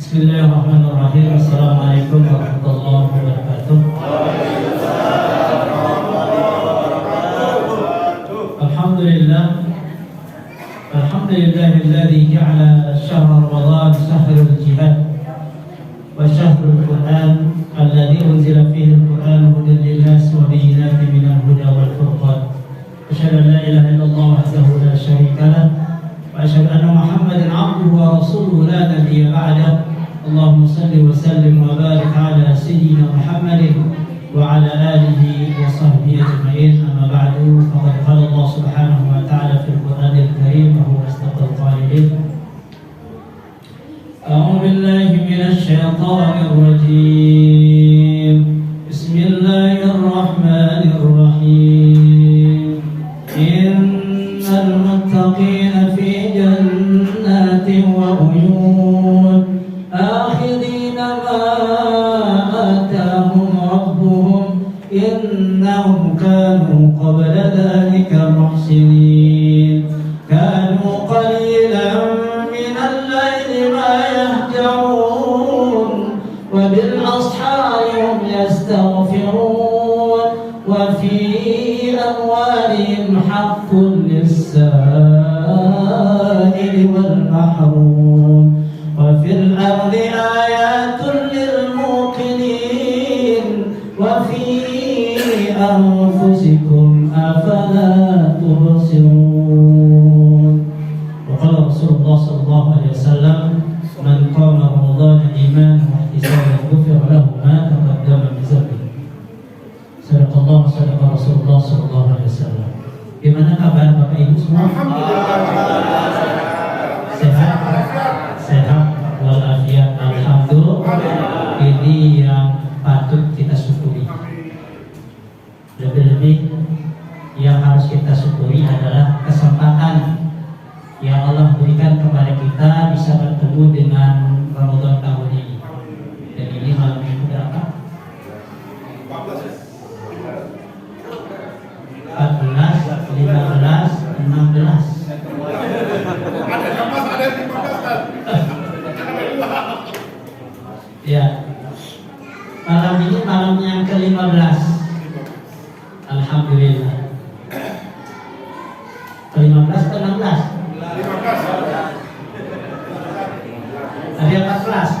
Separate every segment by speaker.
Speaker 1: Bismillahirrahmanirrahim. Assalamualaikum warahmatullahi wabarakatuh. Alhamdulillah. Alhamdulillahilladzi ja'ala syahra Ramadan syahrul jihad wa syahrul Qur'an alladzi unzila fihi al-Qur'an hudan lin-nas wa bayyinatin minal huda wal furqan. Asyhadu an la ilaha illallah wahdahu la syarika lah wa asyhadu anna Muhammadan 'abduhu wa rasuluhu la nabiyya ba'dahu. Allahumma salli wa sallim wa barik ala sayyidina Muhammadin wa ala alihi wa sahbihi ajma'in. Amma ba'du, faqad qala Allah subhanahu wa ta'ala fil Qur'anil Karim wa huwa asdaqul qa'ilin. A'udzu billahi minasy syaithanir rajim. Bismillahirrahmanirrahim. Innal muttaqina fi jannatin wa uyun akhidina ma atahum rabbuhum innahum kanu qabla dhalika muhsinin kanu qalilan minal layli ma yahja'un wa bil ashari hum yastaghfirun wa fi amwalihim haqqun lis-sa'ili wal mahrum wa fil ardi ayatun lil muqinin wa fi anfusikum afala tubsirun. Wa qala Rasulullah sallallahu alaihi wasallam, man qama ramadhana imanan wa ihtisaban ghufira lahu ma taqaddama min dhanbihi. Sadaqallahu sadaqa Rasulullah sallallahu alaihi wasallam. Gimana kabar Bapak Ibu semua? Sehat? Sehat walafiat, alhamdulillah. Ini yang patut kita syukuri. Lebih-lebih yang harus kita syukuri adalah kesempatan yang Allah berikan kepada kita bisa bertemu dengan Ramadan tahun ini. Dan ini malam minggu berapa? 14, 15, 16. Ya, malam ini malam yang ke-15. Alhamdulillah. Ke-15 ke 16? Ada 14?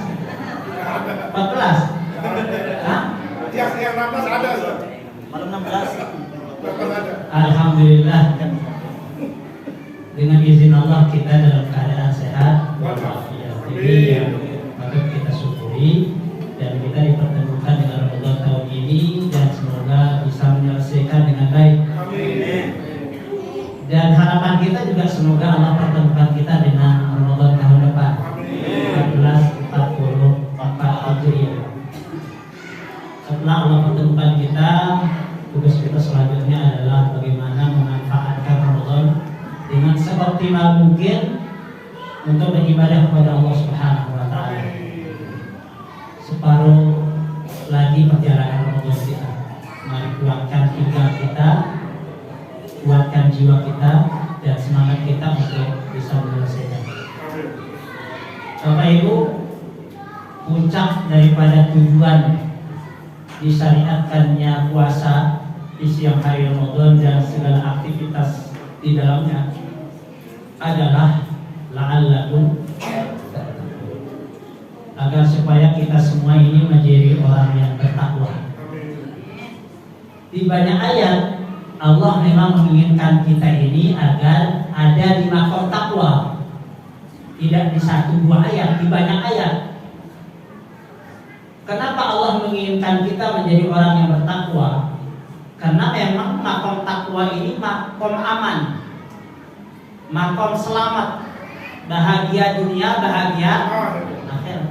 Speaker 1: 14? Hah?
Speaker 2: Yang 16 ada,
Speaker 3: Malam 16.
Speaker 1: Alhamdulillah. Dengan izin Allah kita dalam keadaan sehat walafiat. Ini yang patut kita syukuri, dan kita dipertemukan dengan Ramadan tahun ini, dan semoga bisa menyelesaikan dengan baik.
Speaker 2: Amin.
Speaker 1: Dan harapan kita juga semoga Allah pertemukan kita dengan Ramadan tahun depan. 1444 Hijriah. Setelah Allah pertemukan kita, tugas kita selanjutnya adalah bagaimana memanfaatkan Ramadan dengan seoptimal mungkin untuk beribadah kepada Allah Subhanahu wa taala. Separuh lagi perjalanan Ramadan kita. Mari kuatkan iman kita, kuatkan jiwa kita, dan semangat kita untuk bisa menyelesaikan. Bapak Ibu, puncak daripada tujuan disyariatkannya puasa di siang hari Ramadan dan segala aktivitas di dalamnya adalah la'allakum agar supaya kita semua ini menjadi orang yang bertakwa. Di banyak ayat Allah memang menginginkan kita ini agar ada di maqam takwa. Tidak di satu dua ayat, di banyak ayat. Kenapa Allah menginginkan kita menjadi orang yang bertakwa? Karena memang maqam takwa ini maqam aman, maqam selamat, bahagia dunia, bahagia akhirat.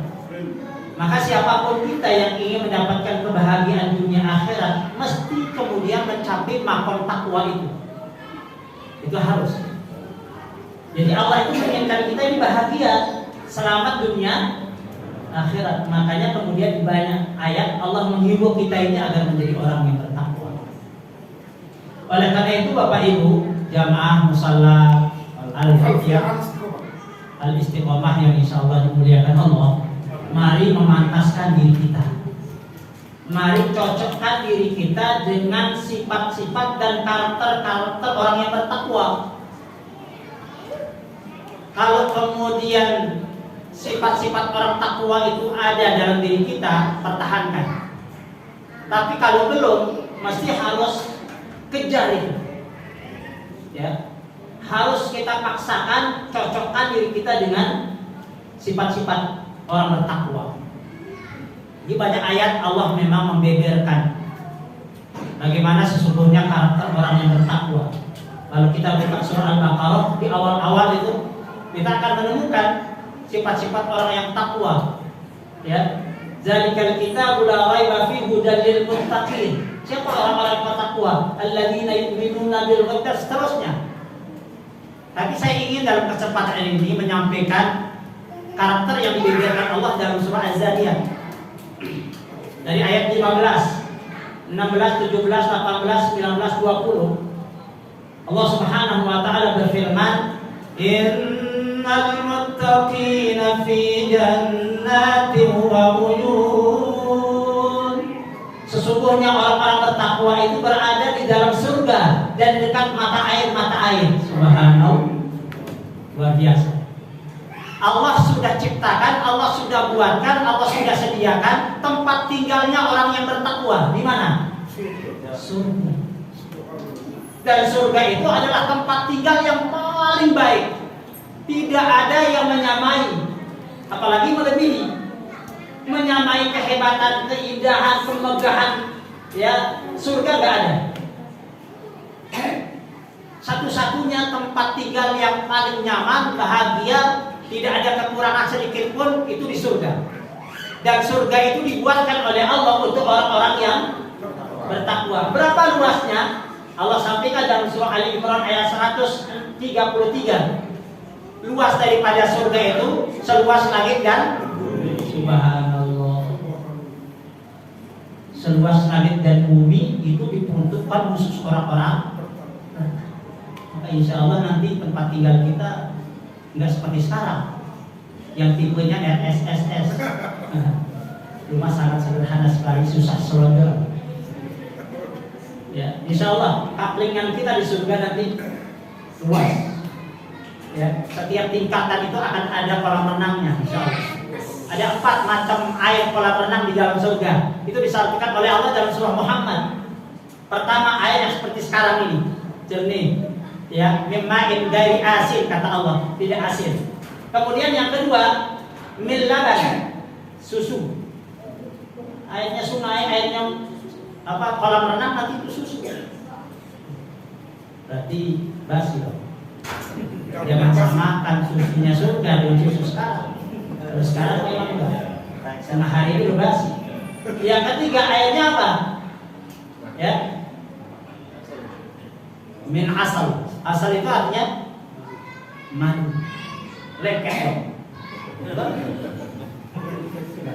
Speaker 1: Maka siapapun kita yang ingin mendapatkan kebahagiaan dunia akhirat mesti kemudian mencapai maqam takwa itu. Itu harus. Jadi Allah itu menginginkan kita ini bahagia, selamat dunia akhirat. Makanya kemudian di banyak ayat Allah menghimbau kita ini agar menjadi orang yang bertakwa. Oleh karena itu Bapak Ibu, jamaah musalla Al-Fatihah Al-Istiqomah yang insya Allah dimuliakan Allah, Mari memantaskan diri kita. Mari cocokkan diri kita dengan sifat-sifat dan karakter-karakter orang yang bertakwa. Kalau kemudian sifat-sifat orang takwa itu ada dalam diri kita, pertahankan. Tapi kalau belum, mesti harus kejar itu. Ya. Harus kita paksakan, cocokkan diri kita dengan sifat-sifat orang bertakwa. Di banyak ayat Allah memang membeberkan bagaimana sesungguhnya karakter orang yang bertakwa. Kalau kita buka surah Al-Baqarah, di awal-awal itu kita akan menemukan sifat-sifat orang yang takwa. Ya, zalikal kitabu la raiba fihi hudan lil muttaqin. Siapa orang-orang yang bertakwa? Alladzina yu'minuna bil ghaib, seterusnya. Tapi saya ingin dalam kesempatan ini menyampaikan karakter yang dibeberkan Allah dalam surah Az-Zariyat. Dari ayat 15, 16, 17, 18, 19, 20. Allah Subhanahu wa taala berfirman, "Innal muttaqina fi jannatin wa uyun." Sesungguhnya orang-orang bertakwa itu berada di dalam surga dan dekat mata air. Subhanallah. Luar biasa. Allah sudah ciptakan, Allah sudah buatkan, Allah sudah sediakan tempat tinggalnya orang yang bertakwa. Di mana? Surga. Dan surga itu adalah tempat tinggal yang paling baik. Tidak ada yang menyamai, apalagi melebihi, menyamai kehebatan, keindahan, kemegahan. Ya, surga gak ada. Satu-satunya tempat tinggal yang paling nyaman, bahagia, tidak ada kekurangan sedikit pun, itu di surga. Dan surga itu dibuatkan oleh Allah untuk orang-orang yang bertakwa. Berapa luasnya? Allah sampaikan dalam surah Ali Imran ayat 133. Luas daripada surga itu seluas langit dan subhanallah. Seluas langit dan bumi itu diperuntukkan khusus orang-orang. Maka insya Allah nanti tempat tinggal kita nggak seperti sekarang yang tipenya RSSS. Rumah sangat sederhana sekali, susah selonjor. Ya, insya Allah kaplingan kita di surga nanti luas. Ya, setiap tingkatan itu akan ada kolam renangnya, insya Allah. Ada 4 macam air kolam renang di dalam surga. Itu disampaikan oleh Allah dalam surah Muhammad. Pertama, air yang seperti sekarang ini, jernih. Ya, mimma'in dari asin, kata Allah, tidak asin. Kemudian yang kedua, min laban, susu. Airnya sungai, airnya kolam renang, nanti itu susu. Berarti basi dong. Jangan samakan susunya surga dengan susu sekarang. Terus sekarang memang enggak. Setengah hari ini udah basi. Yang ketiga, airnya apa? Ya, min asal. Asal itu artinya madu, leket, tidak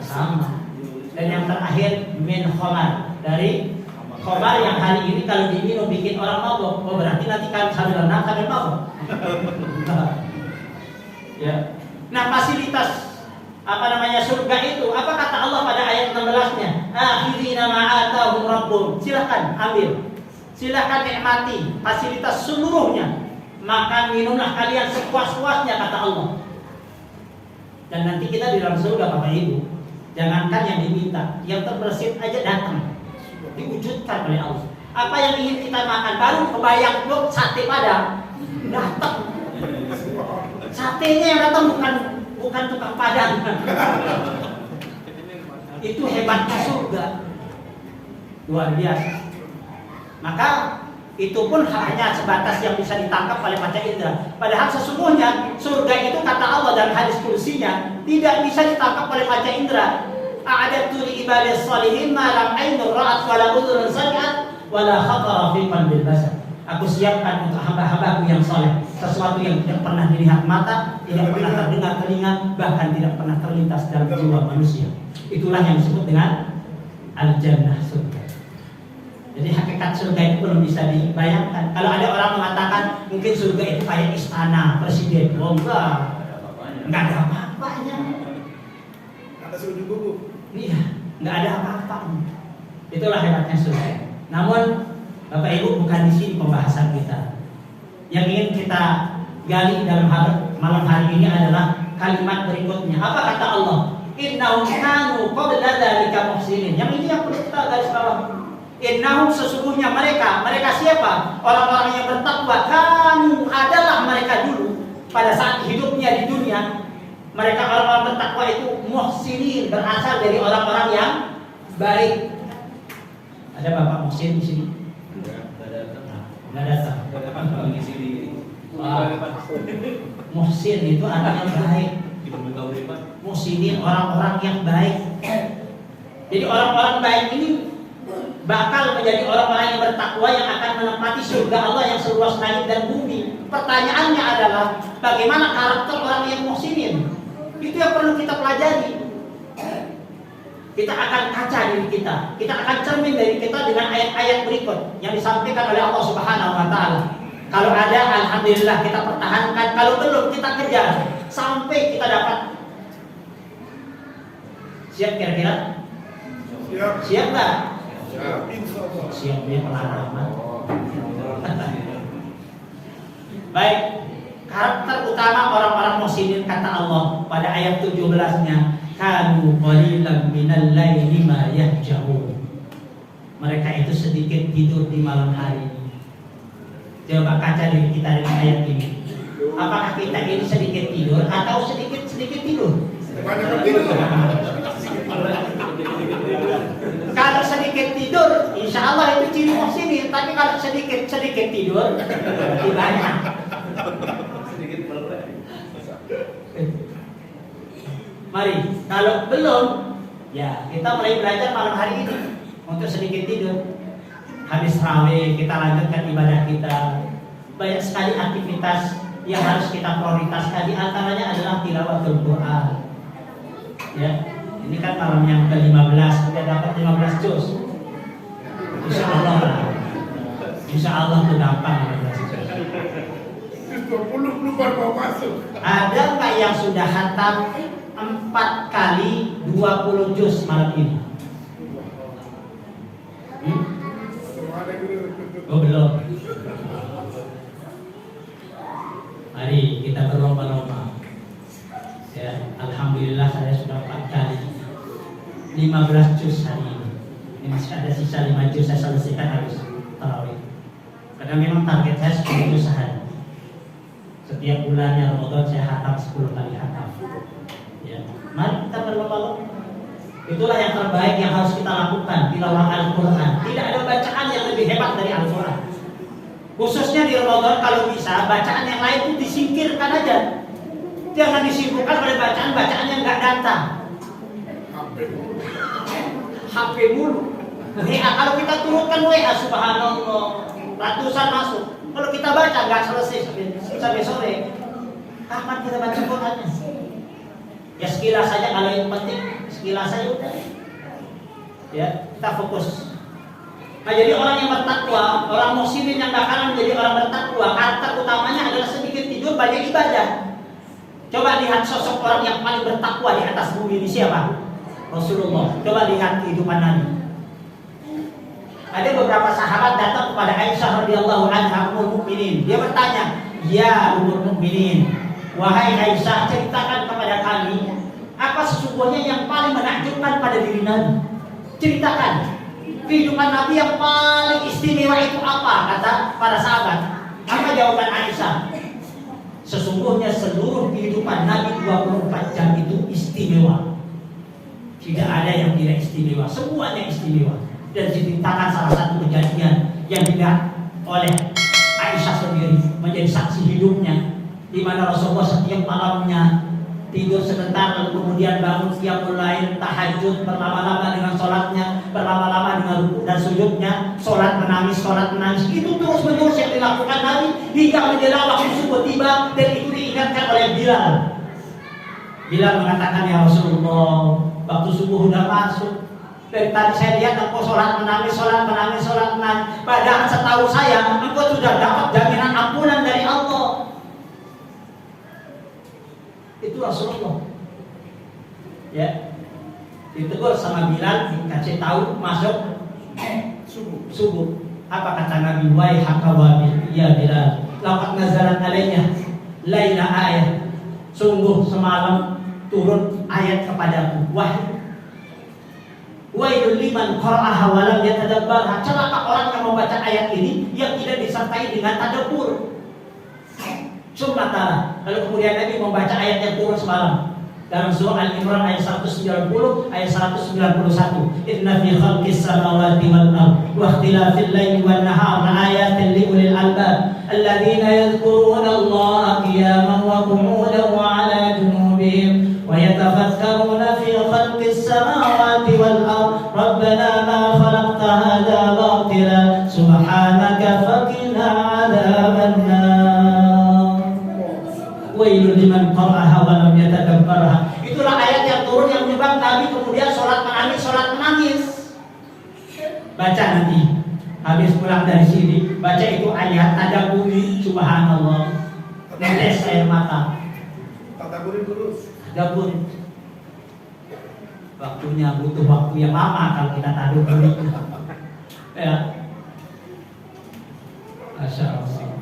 Speaker 1: sama. Dan yang terakhir min khamar, dari khamar yang hari ini kalau diminum bikin orang mabuk. Oh, berarti nanti kan sambil renang sambil mabuk. Ya. Nah, fasilitas surga itu, apa kata Allah pada ayat 16-nya? Akhirina ma'atahum rabbum. Silakan ambil. Silakan nikmati fasilitas seluruhnya. Makan minumlah kalian sepuas-puasnya, kata Allah. Dan nanti kita di dalam surga, Bapak Ibu, jangankan yang diminta, yang terbersit aja datang, diwujudkan oleh Allah. Apa yang ingin kita makan, baru kebayang blok sate Padang, datang. Satenya yang datang bukan tukang Padang. Itu hebatnya surga, luar biasa. Maka itu pun hanya sebatas yang bisa ditangkap oleh panca indera. Padahal sesungguhnya surga itu, kata Allah dalam hadis kursinya, tidak bisa ditangkap oleh panca indera. A'adatu li ibadis shalihin ma lam ainur ra'at wa la udhun sami'at wa la khatara fi qalbil bashar. Aku siapkan untuk hamba-hambaku yang saleh sesuatu yang tidak pernah dilihat mata, tidak pernah terdengar telinga, bahkan tidak pernah terlintas dalam jiwa manusia. Itulah yang disebut dengan al-jannah, surga. Jadi hakikat surga itu belum bisa dibayangkan. Kalau ada orang mengatakan mungkin surga itu kayak istana presiden, enggak ada apa-apanya.
Speaker 2: Ada sujud gugup.
Speaker 1: Iya, nggak ada apa-apa. Itulah hebatnya surga. Namun Bapak Ibu, bukan di sini pembahasan kita. Yang ingin kita gali dalam malam hari ini adalah kalimat berikutnya. Apa kata Allah? Innahum kanu qabla dzalika muhsinin. Yang ini yang perlu kita garis bawah. Innahum, sesungguhnya mereka siapa? Orang-orang yang bertakwa. Kanu, adalah mereka dulu pada saat hidupnya di dunia. Mereka orang-orang bertakwa itu muhsinin, berasal dari orang-orang yang baik. Ada Bapak Muhsin di sini? Nggak datang. Muhsin itu artinya baik. Muhsinin, orang-orang yang baik. Jadi orang-orang baik ini bakal menjadi orang-orang yang bertakwa yang akan menempati surga Allah yang seluas langit dan bumi. Pertanyaannya adalah bagaimana karakter orang yang muhsinin? Itu yang perlu kita pelajari. Kita akan kaca diri kita. Kita akan cermin dari kita dengan ayat-ayat berikut yang disampaikan oleh Allah Subhanahu wa taala. Kalau ada, alhamdulillah kita pertahankan. Kalau belum, kita kejar sampai kita dapat. Siap kira-kira?
Speaker 2: Siap.
Speaker 1: Siap nggak?
Speaker 2: Siap. Insyaallah.
Speaker 1: Siapnya pengalaman. Baik, karakter utama orang-orang muhsinin kata Allah pada ayat 17-nya, kanu qalilan minal laili ma yahja'un. Mereka itu sedikit tidur di malam hari. Coba kaca diri kita dengan ayat ini. Apakah kita ini sedikit tidur atau sedikit tidur?
Speaker 2: Banyak tidur.
Speaker 1: Kalau sedikit tidur, insya Allah itu ciri muhsinin. Tapi kalau sedikit tidur, lebih banyak. Mari, kalau belum, ya kita mulai belajar malam hari ini untuk sedikit tidur. Habis raweh kita lanjutkan ibadah kita. Banyak sekali aktivitas yang harus kita prioritaskan. Di antaranya adalah tilawatul Quran. Ya, ini kan malam yang ke-15, sudah dapat 15 juz. Insya Allah itu gampang 15 juz.
Speaker 2: 20 baru mau masuk.
Speaker 1: Ada nggak yang sudah khatam 4 kali 20 juz malam ini? Oh belum. Mari kita berlomba-lomba. Ya, alhamdulillah saya sudah 4 kali 15 juz hari ini. Ini masih ada sisa 5 juz saya selesaikan habis tarawih. Karena memang target saya 10 juz sehari. Setiap bulannya Ramadan saya khatam 10 kali khatam. Ya, mari kita berlomba-lomba. Itulah yang terbaik yang harus kita lakukan, tilawah Al-Quran. Tidak ada bacaan yang lebih hebat dari Al-Quran. Khususnya di Ramadan, kalau bisa bacaan yang lain itu disingkirkan aja. Jangan disibukkan oleh bacaan-bacaan yang nggak datang. HP mulu. WA, kalau kita turunkan WA, subhanallah, ratusan masuk. Kalau kita baca nggak selesai sampai sore. Kapan kita baca Qurannya? Ya sekilas saja, kalau yang penting sekilas saja udah. Ya, kita fokus. Nah, jadi orang yang bertakwa, orang muhsinin yang bakalan menjadi orang bertakwa, karakter utamanya adalah sedikit tidur, banyak ibadah. Coba lihat sosok orang yang paling bertakwa di atas bumi ini siapa? Rasulullah. Coba lihat kehidupan Nabi. Ada beberapa sahabat datang kepada Aisyah radhiyallahu anha ummul mukminin. Dia bertanya, "Ya ummul mukminin, wahai Aisyah, ceritakan kepada kami apa sesungguhnya yang paling menakjubkan pada diri Nabi. Ceritakan kehidupan Nabi yang paling istimewa itu apa?" Kata para sahabat. Apa jawaban Aisyah? Sesungguhnya seluruh kehidupan Nabi 24 jam itu istimewa. Tidak ada yang tidak istimewa, semuanya istimewa. Dan diceritakan salah satu kejadian yang dilihat oleh Aisyah sendiri menjadi saksi hidupnya, di mana Rasulullah setiap malamnya tidur sebentar lalu kemudian bangun qiyamul lail, tahajud, berlama-lama dengan sholatnya, berlama-lama dengan rukuk dan sujudnya, sholat menangis, itu terus-menerus yang dilakukan Nabi hingga menjelang waktu subuh tiba, dan itu diingatkan oleh Bilal. Bilal mengatakan, "Ya Rasulullah, waktu subuh sudah masuk. Dari tadi saya lihat engkau sholat menangis. Padahal setahu saya engkau sudah dapat jaminan ampunan dari Allah." Itu Rasulullah. Ya. Ditegur sama Bilal, dikasih tahu masuk subuh. Apa kata Nabi? Wahai hakawabil, ya Bilal, laqad nazalat alayya laila ayat. Sungguh semalam turun ayat kepadaku, wahyu. Wailul liman qara'aha wa lam yatadabbarha. Celaka orang yang membaca ayat ini yang tidak disertai dengan tadabbur. Sumatara. Lalu kemudian Nabi membaca ayat yang turun semalam dalam surah Al-Imran ayat 190 ayat 191. Inna fi khalqis samawati wal ardh wa ikhtilafil laili wan nahar ayatin li ulil albab alladziina yadhkuruna Allaha qiyaman wa qu'udan wa 'ala junubihim wa yatafakkaruna fi khalqis samawati wal ardh rabbana ma khalaqta hadha batila subhanaka faqina 'adzaban nar. Wailul liman qara'aha wa lam yatadabbarha. Itulah ayat yang turun yang menyebabkan Nabi kemudian sholat menangis. Baca nanti habis pulang dari sini, baca itu ayat, tadabburi, subhanallah, netes air mata.
Speaker 2: Tadabburi dulu.
Speaker 1: Tadabburi. Waktunya butuh waktu yang lama kalau kita tadabburi. Ya. Masya Allah.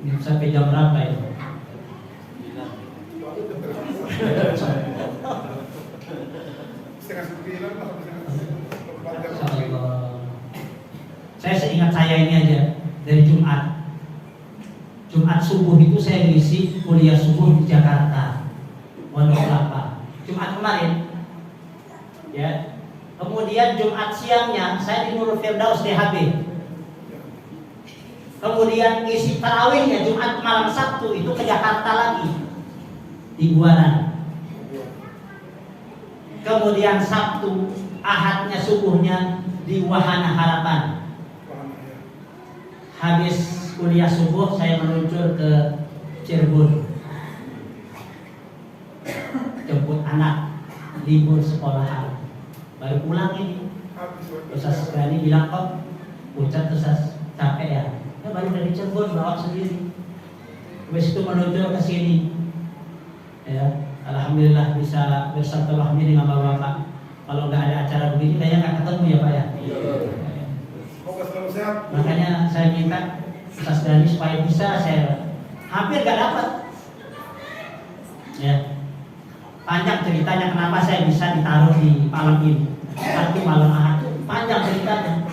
Speaker 1: Ini sampai jam berapa ini?
Speaker 2: Setengah 9 lah.
Speaker 1: Saya seingat saya ini aja dari Jumat subuh itu saya ngisi kuliah subuh di Jakarta, Pondok Kelapa. Jumat kemarin, ya. Kemudian Jumat siangnya saya di Nurul Firdaus DHB. Kemudian isi tarawihnya Jumat malam Sabtu itu ke Jakarta lagi di Buaran. Kemudian Sabtu, Ahadnya subuhnya di Wahana Harapan. Habis kuliah subuh saya meluncur ke Cirebon, jemput anak libur sekolahan. Baru pulang ini, Ustaz Gani bilang, kok pucat Ustaz, capek ya? Ya baru dari Cirebon bawa sendiri. Habis itu meluncur ke sini. Ya, alhamdulillah bisa bersilaturahmi dengan bapak-bapak. Kalau nggak ada acara begini kayaknya nggak ketemu ya Pak ya.
Speaker 2: Semoga selalu sehat.
Speaker 1: Makanya saya minta Ustaz Dani supaya bisa, saya hampir nggak dapat. Ya, panjang ceritanya kenapa saya bisa ditaruh di malam ini. Satu malam Ahad, panjang ceritanya.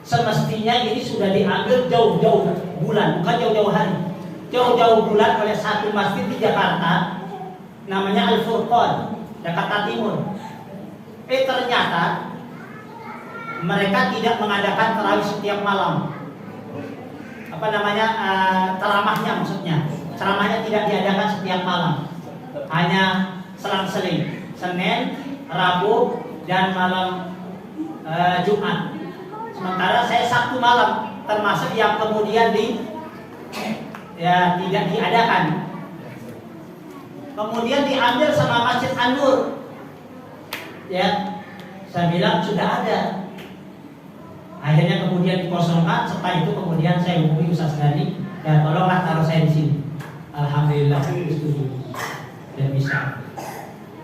Speaker 1: Semestinya ini sudah diambil jauh-jauh bulan, bukan jauh-jauh hari. Jauh-jauh bulan oleh satu masjid di Jakarta, namanya Al-Furqan, Jakarta Timur. Ternyata mereka tidak mengadakan tarawih setiap malam. Apa namanya, ceramahnya maksudnya. Ceramahnya tidak diadakan setiap malam. Hanya selang-seling, Senin, Rabu, dan malam Jumat. Sementara saya Sabtu malam, termasuk yang kemudian tidak diadakan. Kemudian diambil sama Masjid An-Nur. Ya, saya bilang sudah ada. Akhirnya kemudian dikosongkan. Setelah itu kemudian saya hubungi Ustaz Gani, ya tolonglah taruh saya di sini. Alhamdulillah setuju dan bisa.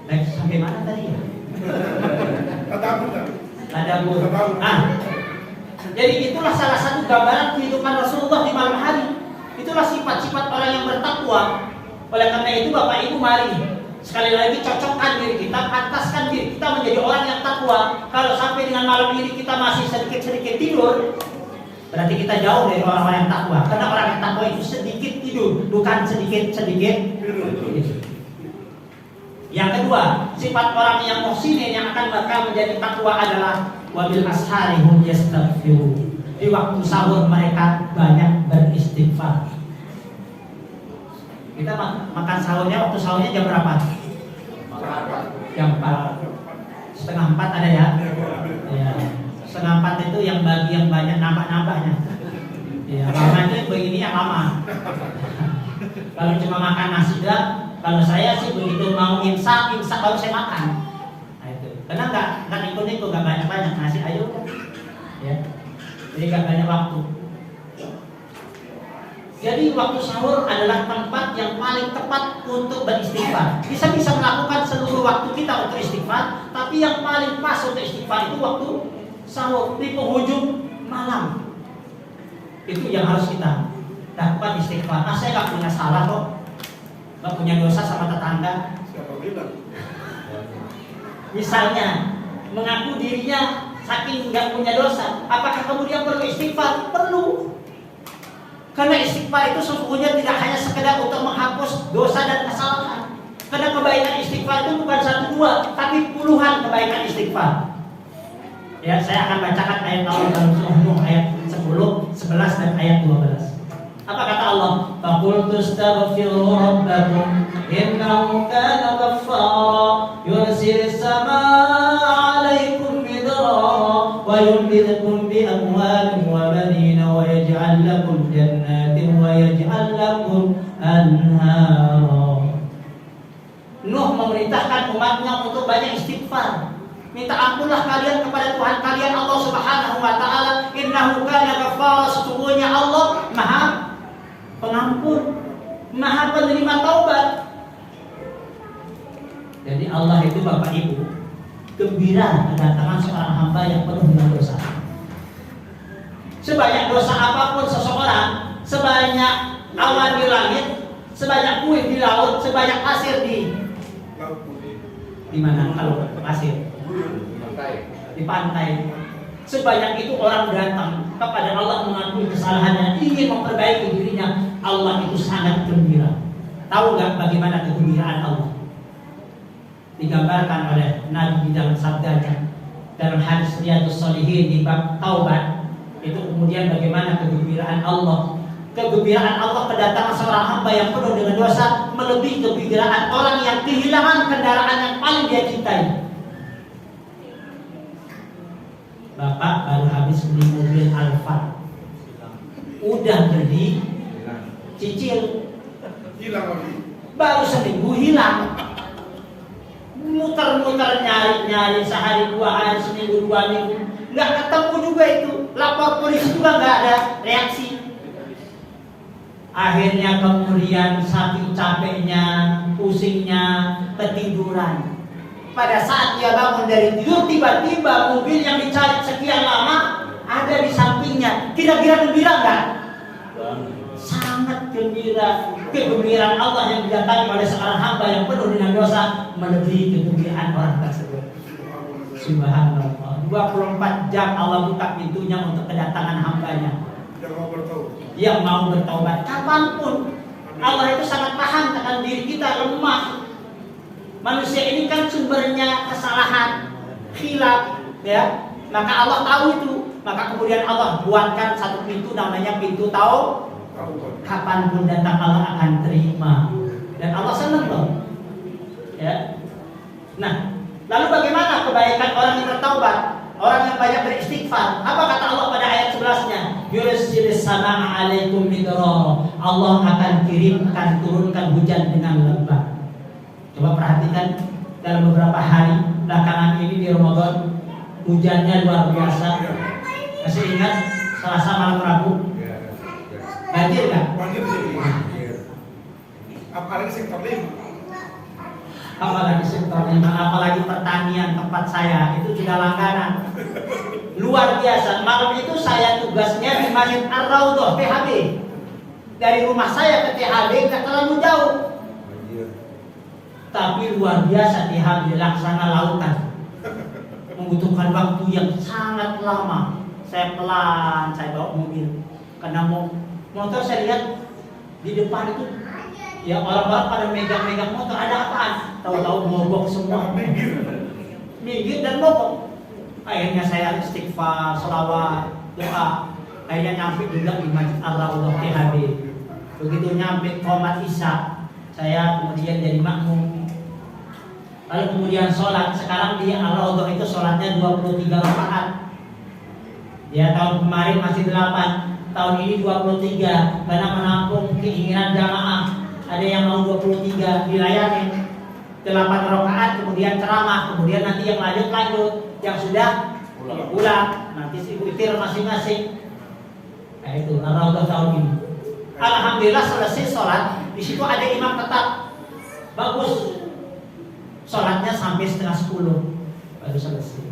Speaker 1: Baik, sampai mana tadi ya? Tadabbur. Nah, jadi itulah salah satu gambaran kehidupan Rasulullah di malam hari. Itulah sifat-sifat orang yang bertakwa. Oleh karena itu Bapak Ibu, mari sekali lagi cocokkan diri kita, pantaskan diri kita menjadi orang yang takwa. Kalau sampai dengan malam ini kita masih sedikit-sedikit tidur, berarti kita jauh dari orang-orang yang takwa. Karena orang yang takwa itu sedikit tidur, bukan sedikit-sedikit tidur. Yang kedua, sifat orang yang muhsinin yang akan bakal menjadi takwa adalah wabil asharihum yastaghfirun. Di waktu sahur mereka banyak beristighfar. Kita makan sahurnya, waktu sahurnya jam berapa? Jam 4. Setengah 4 ada ya? Ya. Setengah 4 itu yang bagi yang banyak nambah-nambahnya. Ya, makanya begini yang lama. Kalau cuma makan nasi dah, kalau saya sih begitu mau imsak baru saya makan. Nah itu. Karena nggak ikut-ikut, nggak banyak-banyak nasi ayo kan. Ya. Jadi nggak banyak waktu. Jadi waktu sahur adalah tempat yang paling tepat untuk beristighfar. Bisa melakukan seluruh waktu kita untuk istighfar, tapi yang paling pas untuk istighfar itu waktu sahur di penghujung malam. Itu yang harus kita lakukan istighfar. Saya nggak punya salah kok, nggak punya dosa sama tetangga.
Speaker 2: Siapa bilang?
Speaker 1: Misalnya mengaku dirinya saking nggak punya dosa, apakah kemudian perlu istighfar? Perlu. Karena istighfar itu sesungguhnya tidak hanya sekedar untuk menghapus dosa dan kesalahan. Karena kebaikan istighfar itu bukan 1-2, tapi puluhan kebaikan istighfar. Ya, saya akan bacakan ayat Allah dalam surah Nuh ayat 10, 11 dan ayat 12. Apa kata Allah? Faqultu astaghfiru rabbakum innahu kana ghaffara yursilis samaa'a 'alaikum midrara wa yumdidukum bi amwalin wa banina wa yaj'al lakum jannatin wa yaj'al lakum anhara. Nuh memerintahkan umatnya untuk banyak istighfar. Minta ampunlah kalian kepada Tuhan kalian Allah Subhanahu wa taala. Innahu kana ghaffara, sesungguhnya Allah Maha Pengampun, Maha Penerima taubat. Jadi Allah itu Bapak Ibu gembira kedatangan seorang hamba yang penuh dengan dosa. Sebanyak dosa apapun seseorang, sebanyak awan di langit, sebanyak buih di laut, sebanyak pasir di mana kalau pasir? Di pantai. Sebanyak itu orang datang kepada Allah mengakui kesalahannya, ingin memperbaiki dirinya. Allah itu sangat gembira. Tahu nggak bagaimana kegembiraan Allah? Digambarkan oleh Nabi di dalam sabdanya dalam hadis Riyadhus Shalihin di bab taubat. Itu kemudian bagaimana kegembiraan Allah. Kegembiraan Allah kedatangan seorang hamba yang penuh dengan dosa melebihi kegembiraan orang yang kehilangan kendaraan yang paling dia cintai. Bapak baru habis beli mobil Alfa, udah beli cicil,
Speaker 2: Hilang lagi.
Speaker 1: baru seminggu hilang. Muter-muter nyari sehari 2 hari, seminggu 2 minggu, nggak ketemu juga itu. Lapor polisi juga nggak ada reaksi. Akhirnya kemudian saking capeknya, pusingnya, ketiduran. Pada saat dia bangun dari tidur, tiba-tiba mobil yang dicari sekian lama ada di sampingnya. Kira-kira gembira nggak? Sangat gembira. Kegembiraan Allah yang didatangi oleh seorang hamba yang penuh dengan dosa melebihi kegembiraan orang tersebut. Subhanallah. 24 jam Allah buka pintunya untuk kedatangan hambanya yang mau bertaubat kapanpun. Allah itu sangat paham tentang diri kita lemah. Manusia ini kan sumbernya kesalahan, khilaf, ya. Maka Allah tahu itu. Maka kemudian Allah buatkan satu pintu namanya pintu tahu. Kapanpun datang Allah akan terima. Dan Allah senang loh. Ya. Nah, lalu bagaimana kebaikan orang yang bertaubat? Orang yang banyak beristighfar. Apa kata Allah pada ayat 11-nya? Yursilis samaa'a 'alaikum midrara. Allah akan kirimkan, turunkan hujan dengan lebat. Coba perhatikan dalam beberapa hari belakangan ini di Ramadan hujannya luar biasa. Masih ingat Selasa malam Rabu? Banjir nggak?
Speaker 2: Banjir sih. Apalagi sektor 5.
Speaker 1: Apalagi sektor 5, apalagi pertanian tempat saya itu sudah langganan. Luar biasa. Malam itu saya tugasnya di Masjid Ar-Raudhah THB. Dari rumah saya ke THB nggak terlalu jauh. Tapi luar biasa THB laksana lautan. Membutuhkan waktu yang sangat lama. Saya pelan, saya bawa mobil. Karena motor saya lihat di depan itu ya orang-orang pada megang-megang motor, ada apaan? Tahu-tahu mogok semua. Minggir dan mogok. Akhirnya saya istighfar, selawat, doa. Akhirnya nyampe juga di Masjid Ar-Raudhah THB. Begitu nyampe qomat Isya, saya kemudian jadi makmum. Lalu kemudian sholat. Sekarang di Ar-Raudhah itu sholatnya 23 rakaat. Ya, tahun kemarin masih 8, tahun ini 23 karena menampung keinginan jamaah. Ada yang mau 23 dilayani 8 rakaat, kemudian ceramah, kemudian nanti yang lanjut, yang sudah pulang nanti witir masing-masing. Nah itu Ar-Raudhah tahun ini. Alhamdulillah selesai sholat, di situ ada imam tetap, bagus. Sholatnya sampai 9:30 baru selesai.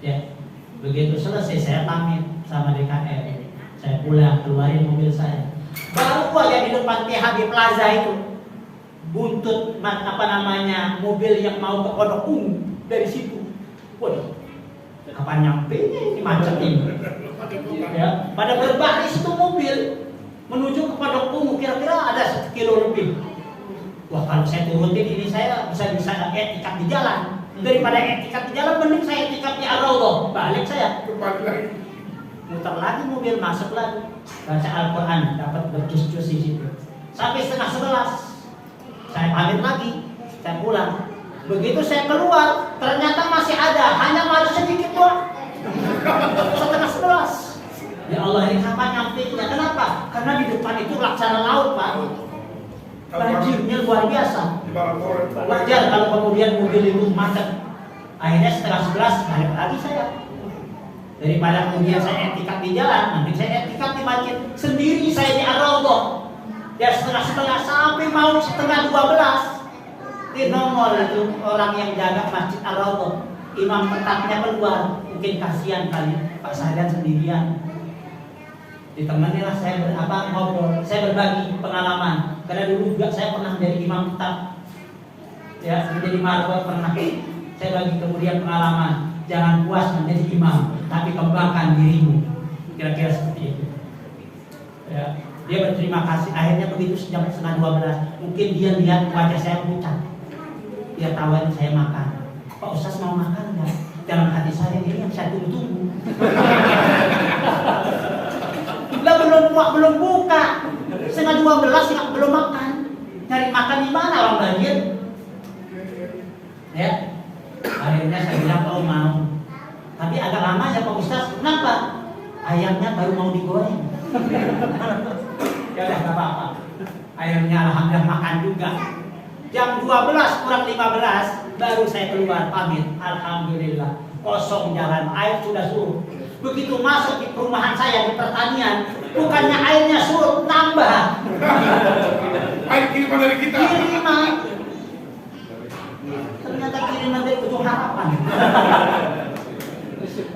Speaker 1: Ya, begitu selesai saya pamit sama DKM, saya pulang keluarin mobil saya. Baru aja di depan THB Plaza itu buntut mobil yang mau ke Pondok Ungu dari situ. Waduh, kapan nyampe ini macet ini? Ya, pada berbaris itu mobil menuju ke Pondok Ungu, kira-kira ada 1 kilo lebih. Wah, kalau saya turutin ini saya bisa etikat di jalan. Daripada etikat di jalan, mending saya etikat di Ar-Raudhah. Balik saya.
Speaker 2: Kembali lagi.
Speaker 1: Muter lagi mobil, masuk lagi. Baca Al-Quran, dapat berjus-jus di situ. Sampai 10:30. Saya pamit lagi, saya pulang. Begitu saya keluar, ternyata masih ada, hanya maju sedikit doang. 10:30. Ya Allah, ini kapan nyampe-nya? Kenapa? Karena di depan itu laksana laut, Pak. Banjirnya luar biasa. Wajar kalau kemudian mobil itu macet. Akhirnya 10:30 balik lagi saya. Daripada kemudian saya etikat di jalan, nanti saya etikat di masjid. Sendiri saya di Ar-Raudhah. Ya 11:30 sampai mau 11:30 di nongol itu orang yang jaga masjid Ar-Raudhah. Imam tetapnya keluar, mungkin kasihan kali Pak Sahdan sendirian. Ditemani lah saya ngobrol, saya berbagi pengalaman. Karena dulu juga saya pernah menjadi imam tetap, ya menjadi marwah pernah. Saya bagi kemudian pengalaman. Jangan puas menjadi imam, tapi kembangkan dirimu. Kira-kira seperti itu. Ya. Dia berterima kasih. Akhirnya begitu jam 11:30, mungkin dia lihat wajah saya pucat. Dia tawarin saya makan. Pak Ustaz mau makan enggak? Dalam hati saya ini yang saya tunggu-tunggu. Lah belum buka. 11:30 belum makan. Cari makan di mana orang banjir? Ya. Akhirnya saya bilang oh mau. Tapi agak lama ya Pak Ustaz. Kenapa? Ayamnya baru mau digoreng. Ya udah gak apa-apa. Akhirnya alhamdulillah makan juga. Jam 12 kurang 15 baru saya keluar pamit. Alhamdulillah kosong jalan, air sudah surut. Begitu masuk di perumahan saya di pertanian, bukannya airnya surut, tambah.
Speaker 2: Air kiriman dari kita.
Speaker 1: Kiriman. Ternyata kiriman dari Ujung Harapan.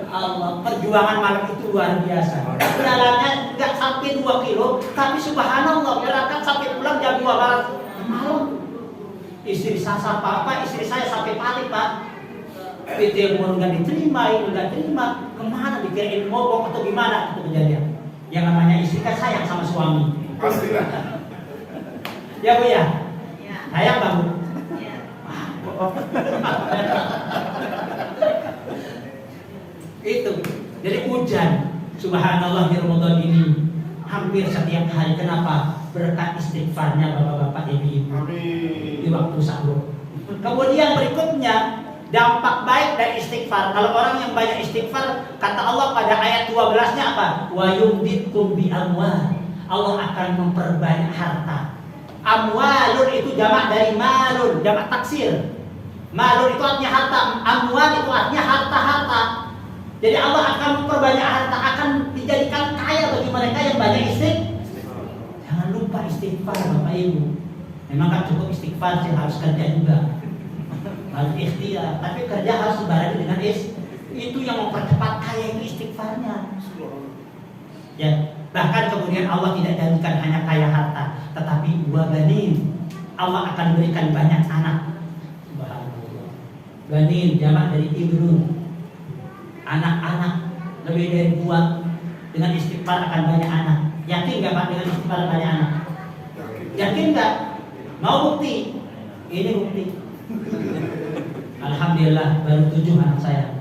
Speaker 1: Allah, perjuangan malam itu luar biasa. Jalannya nggak sampai 2 kilo, tapi subhanallah berangkat sampai pulang jam 2 malam. Istri saya apa? Istri saya sampai panik Pak. Telepon nggak diterima, itu nggak terima. Kemana dikirain mogok atau gimana itu kejadian? Yang namanya istri kan sayang sama suami.
Speaker 2: Pastilah.
Speaker 1: Ya Bu ya. Sayang Bang Bu. Itu. Jadi hujan, subhanallah di Ramadan ini hampir setiap hari. Kenapa? Berkat istighfarnya bapak-bapak ibu-ibu di waktu sahur. Kemudian berikutnya dampak baik dari istighfar. Kalau orang yang banyak istighfar, kata Allah pada ayat 12-nya apa? Wa yumditkum bi amwal. Allah akan memperbanyak harta. Amwalun itu jamak dari malun, jamak taksir. Malun itu artinya harta, amwal itu artinya harta-harta. Jadi Allah akan memperbanyak harta, akan dijadikan kaya bagi mereka yang banyak istighfar. Jangan lupa istighfar Bapak Ibu. Memang kan cukup istighfar sih, harus kerja juga. Harus ikhtiar, tapi kerja harus dibarengi dengan itu yang mempercepat kaya itu istighfarnya. Ya, bahkan kemudian Allah tidak jadikan hanya kaya harta, tetapi wa banin. Allah akan berikan banyak anak. Subhanallah. Banin jamak dari ibnun. Anak-anak lebih dari 2. Dengan istighfar akan banyak anak. Yakin nggak Pak dengan istighfar banyak anak? Yakin nggak? Mau bukti? Ini bukti. Alhamdulillah baru 7 anak saya.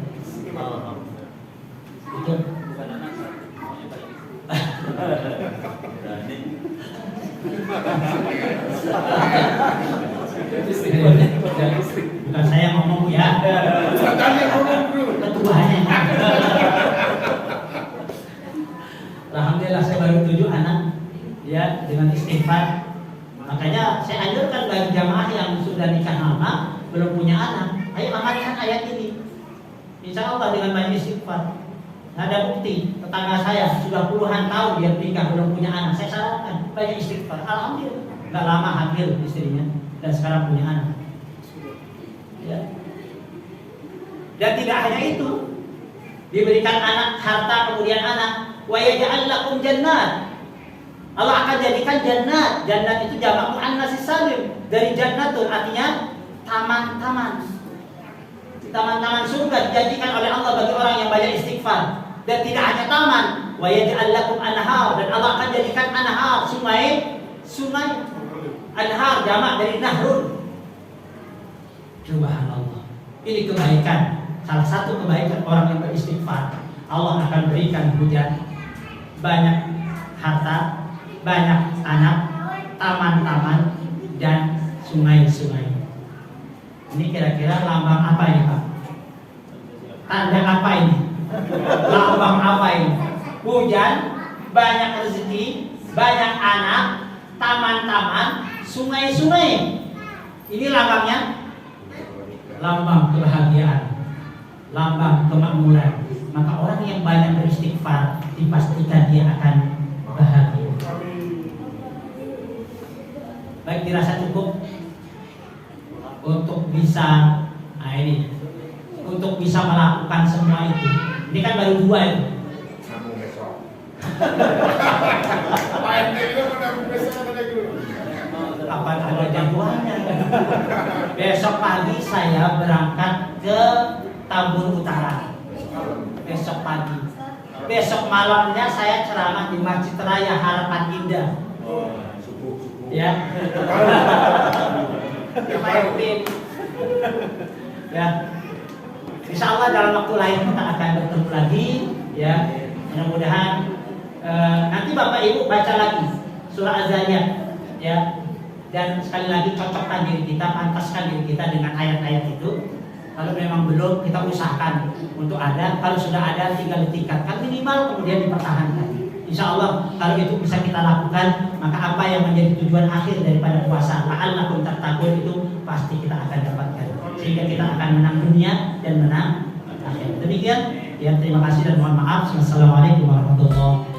Speaker 1: Itu
Speaker 3: Bukan anak, maunya
Speaker 1: bukan saya ngomong ya. Ketuanya. Alhamdulillah saya baru 7 anak ya dengan istighfar. Makanya saya anjurkan bagi jamaah yang sudah nikah lama belum punya anak, ayo amalkan ayat ini. Insya Allah dengan banyak istighfar. Nggak ada bukti. Tetangga saya sudah puluhan tahun dia menikah belum punya anak. Saya sarankan banyak istighfar. Alhamdulillah. Nggak lama hamil istrinya dan sekarang punya anak. Ya. Dan tidak hanya itu, diberikan anak, harta, kemudian anak. Wa yaj'al lakum jannat. Allah akan jadikan jannat. Jannat itu jamak muannas salim. Dari jannatun artinya taman-taman. Taman-taman surga dijanjikan oleh Allah bagi orang yang banyak istighfar. Dan tidak hanya taman, wa yaj'al lakum anhar, dan Allah akan jadikan anhar, sungai anhar jamak dari nahrun. Subhanallah. Ini kebaikan. Salah satu kebaikan orang yang beristighfar. Allah akan berikan hujan, banyak harta, banyak anak, taman-taman, dan sungai-sungai. Ini kira-kira lambang apa ini, Pak? Tanda apa ini? Lambang apa ini? Hujan, banyak rezeki, banyak anak, taman-taman, sungai-sungai. Ini lambangnya? Lambang kebahagiaan, lambang kemakmuran. Maka orang yang banyak beristighfar dipastikan dia akan bahagia. Baik, dirasa cukup untuk bisa untuk bisa melakukan semua itu. Ini kan baru 2 itu.
Speaker 2: Nabung besok. Main itu nabung besok ada dulu.
Speaker 1: Apa ada jadwalnya? Besok pagi saya berangkat ke Tambun Utara. Besok pagi. Besok malamnya saya ceramah di Masjid Raya Harapan Indah.
Speaker 2: Subuh.
Speaker 1: Ya. Ya. Insya Allah dalam waktu lain kita akan bertemu lagi, ya. Mudah-mudahan nanti Bapak Ibu baca lagi surah Az-Zariyat, ya. Dan sekali lagi cocokkan diri kita, pantaskan diri kita dengan ayat-ayat itu. Kalau memang belum, kita usahakan untuk ada. Kalau sudah ada, tinggal ditingkatkan minimal, kemudian dipertahankan. Insya Allah kalau itu bisa kita lakukan, maka apa yang menjadi tujuan akhir daripada puasa, la'allakum tattaqun, itu pasti kita akan dapatkan. Sehingga kita akan menang dunia dan menang akhir. Demikian, ya, terima kasih dan mohon maaf. Wassalamualaikum warahmatullahi wabarakatuh.